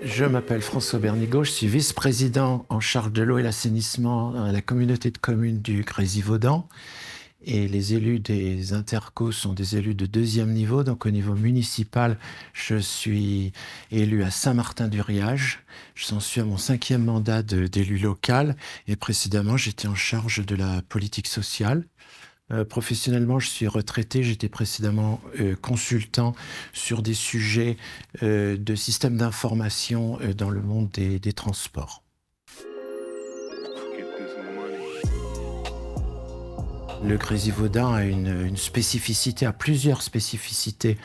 Je m'appelle François Bernigaud, je suis vice-président en charge de l'eau et l'assainissement à la communauté de communes du Grésivaudan. Et les élus des intercos sont des élus de deuxième niveau. Donc au niveau municipal, je suis élu à Saint-Martin-du-Riage. J'en suis à mon 5e mandat d'élu local. Et précédemment, j'étais en charge de la politique sociale. Professionnellement, je suis retraité. J'étais précédemment consultant sur des sujets de système d'information dans le monde des transports. Le Grésivaudan a une spécificité, a plusieurs spécificités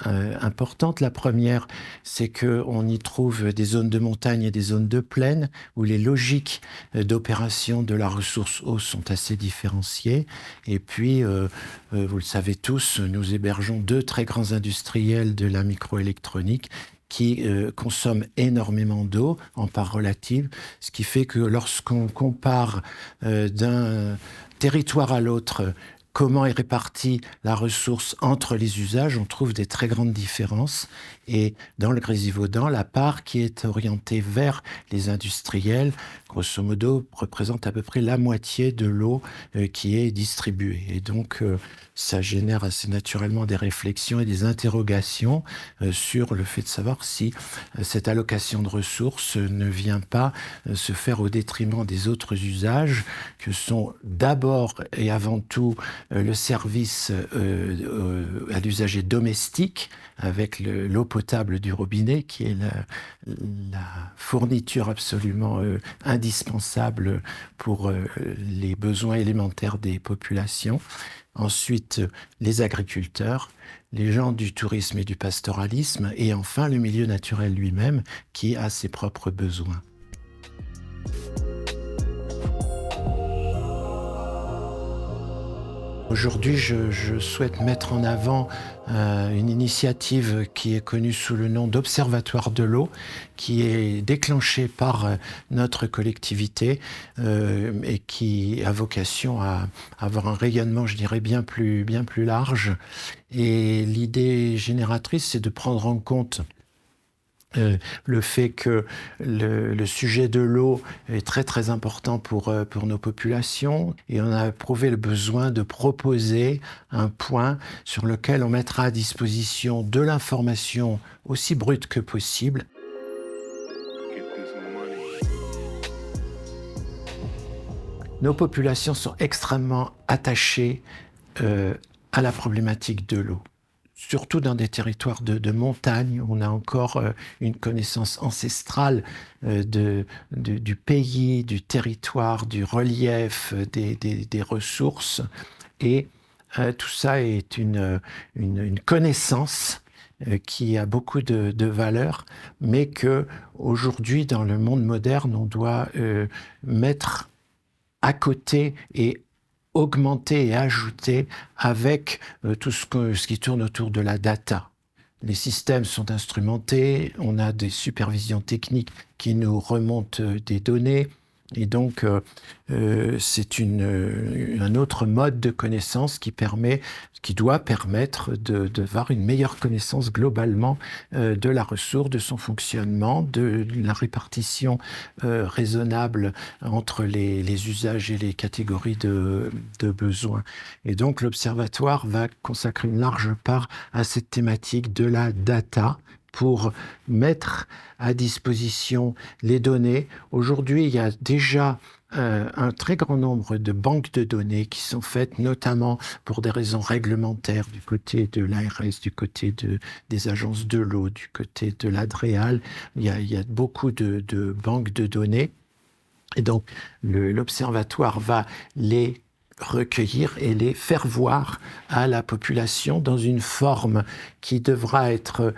importantes. La première, c'est qu'on y trouve des zones de montagne et des zones de plaine où les logiques d'opération de la ressource eau sont assez différenciées. Et puis, vous le savez tous, nous hébergeons 2 très grands industriels de la microélectronique qui consomment énormément d'eau en part relative, ce qui fait que lorsqu'on compare d'un territoire à l'autre, comment est répartie la ressource entre les usages, on trouve des très grandes différences. Et dans le Grésivaudan, la part qui est orientée vers les industriels, grosso modo, représente à peu près la moitié de l'eau qui est distribuée. Et donc, ça génère assez naturellement des réflexions et des interrogations sur le fait de savoir si cette allocation de ressources ne vient pas se faire au détriment des autres usages, que sont d'abord et avant tout le service à l'usager domestique, avec l'eau potable du robinet, qui est la fourniture absolument indispensable pour les besoins élémentaires des populations. Ensuite, les agriculteurs, les gens du tourisme et du pastoralisme, et enfin le milieu naturel lui-même, qui a ses propres besoins. Aujourd'hui, je souhaite mettre en avant une initiative qui est connue sous le nom d'Observatoire de l'eau, qui est déclenchée par notre collectivité et qui a vocation à avoir un rayonnement, je dirais, bien plus large. Et l'idée génératrice, c'est de prendre en compte le fait que le sujet de l'eau est très très important pour nos populations, et on a éprouvé le besoin de proposer un point sur lequel on mettra à disposition de l'information aussi brute que possible. Nos populations sont extrêmement attachées à la problématique de l'eau. Surtout dans des territoires de montagne, on a encore une connaissance ancestrale du pays, du territoire, du relief, des ressources. Et tout ça est une connaissance qui a beaucoup de valeur, mais qu'aujourd'hui, dans le monde moderne, on doit mettre à côté et augmenter et ajouter avec tout ce qui tourne autour de la data. Les systèmes sont instrumentés, on a des supervisions techniques qui nous remontent des données, et donc c'est un autre mode de connaissance qui doit permettre d'avoir une meilleure connaissance globalement de la ressource, de son fonctionnement, de la répartition raisonnable entre les usages et les catégories de besoins. Et donc l'Observatoire va consacrer une large part à cette thématique de la data, pour mettre à disposition les données. Aujourd'hui, il y a déjà un très grand nombre de banques de données qui sont faites, notamment pour des raisons réglementaires, du côté de l'ARS, du côté des agences de l'eau, du côté de l'ADREAL. Il y a beaucoup de banques de données. Et donc, l'Observatoire va les recueillir et les faire voir à la population dans une forme qui devra être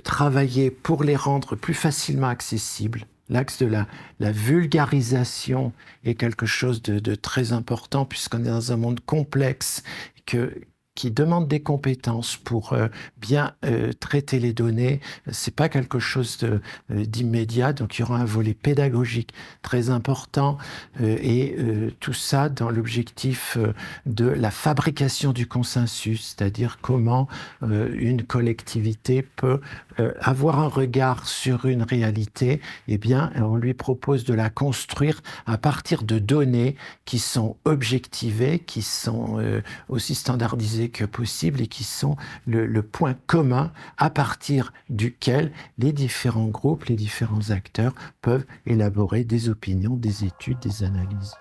travaillée pour les rendre plus facilement accessibles. L'axe de la vulgarisation est quelque chose de très important, puisqu'on est dans un monde complexe qui demande des compétences pour bien traiter les données. C'est pas quelque chose d'immédiat, donc il y aura un volet pédagogique très important, et tout ça dans l'objectif de la fabrication du consensus, c'est-à-dire comment une collectivité peut avoir un regard sur une réalité, eh bien, on lui propose de la construire à partir de données qui sont objectivées, qui sont aussi standardisées que possible et qui sont le point commun à partir duquel les différents groupes, les différents acteurs peuvent élaborer des opinions, des études, des analyses.